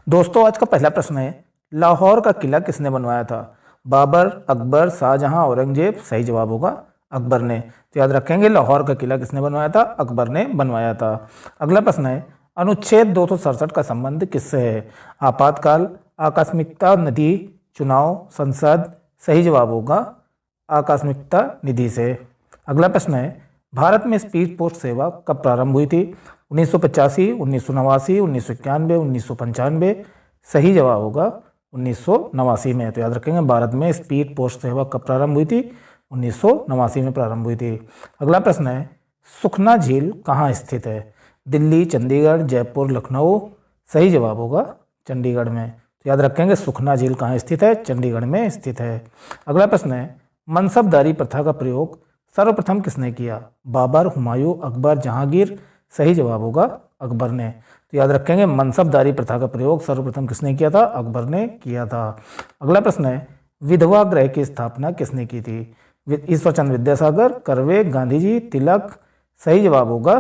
दोस्तों आज का पहला प्रश्न है, लाहौर का किला किसने बनवाया था? बाबर, अकबर, शाहजहां, औरंगजेब। सही जवाब होगा अकबर ने। तो याद रखेंगे, लाहौर का किला किसने बनवाया था? अकबर ने बनवाया था। अगला प्रश्न है, अनुच्छेद 267 का संबंध किससे है? आपातकाल, आकस्मिकता निधि, चुनाव, संसद। सही जवाब होगा आकस्मिकता निधि से। अगला प्रश्न है, भारत में स्पीड पोस्ट सेवा कब प्रारंभ हुई थी? 1985, 1989, 1991, 1995। सही जवाब होगा 1989 में। तो याद रखेंगे, भारत में स्पीड पोस्ट सेवा कब प्रारंभ हुई थी? 1989 में प्रारंभ हुई थी। अगला प्रश्न है, सुखना झील कहाँ स्थित है? दिल्ली, चंडीगढ़, जयपुर, लखनऊ। सही जवाब होगा चंडीगढ़ में। तो याद रखेंगे, सुखना झील कहाँ स्थित है? चंडीगढ़ में स्थित है। अगला प्रश्न है, मनसबदारी प्रथा का प्रयोग सर्वप्रथम किसने किया? बाबर, हुमायूं, अकबर, जहांगीर। सही जवाब होगा अकबर ने। तो याद रखेंगे, मनसबदारी प्रथा का प्रयोग सर्वप्रथम किसने किया था? अकबर ने किया था। अगला प्रश्न है, विधवा गृह की स्थापना किसने की थी? ईश्वरचंद्र विद्यासागर, कर्वे, गांधी जी, तिलक। सही जवाब होगा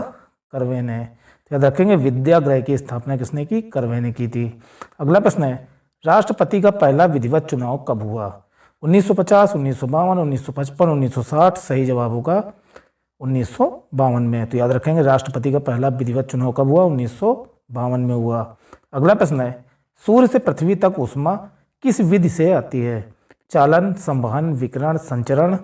कर्वे ने। तो याद रखेंगे, विद्यागृह की स्थापना किसने की? कर्वे ने की थी। अगला प्रश्न है, राष्ट्रपति का पहला विधिवत चुनाव कब हुआ? 1950, 1952, 1955, 1960। सही जवाब होगा 1952 में। तो याद रखेंगे, राष्ट्रपति का पहला विधिवत चुनाव कब हुआ? 1952 में हुआ। अगला प्रश्न है, सूर्य से पृथ्वी तक ऊष्मा किस विधि से आती है? चालन, संवहन, विकिरण, संचरण।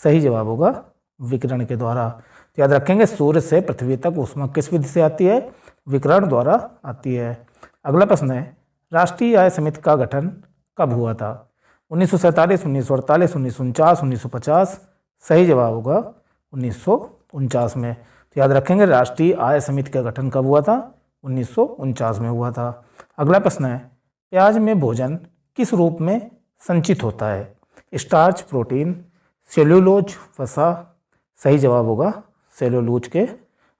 सही जवाब होगा विकिरण के द्वारा। तो याद रखेंगे, सूर्य से पृथ्वी तक ऊष्मा किस विधि से आती है? विकिरण द्वारा आती है। अगला प्रश्न है, राष्ट्रीय आय समिति का गठन कब हुआ था? 1947, 1948, 1949, 1950। सही जवाब होगा 1949 में। तो याद रखेंगे, राष्ट्रीय आय समिति का गठन कब हुआ था? 1949 में हुआ था। अगला प्रश्न है, प्याज में भोजन किस रूप में संचित होता है? स्टार्च, प्रोटीन, सेल्यूलोज, वसा। सही जवाब होगा सेल्यूलोज के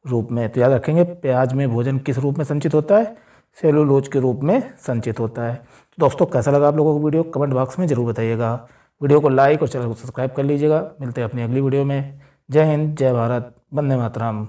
रूप में। तो याद रखेंगे, प्याज में भोजन किस रूप में संचित होता है? सेल्यूलोज के रूप में संचित होता है। तो दोस्तों, कैसा लगा आप लोगों को वीडियो? कमेंट बॉक्स में जरूर बताइएगा। वीडियो को लाइक और चैनल को सब्सक्राइब कर लीजिएगा। मिलते हैं अपनी अगली वीडियो में। जय हिंद, जय भारत, वंदे मातरम।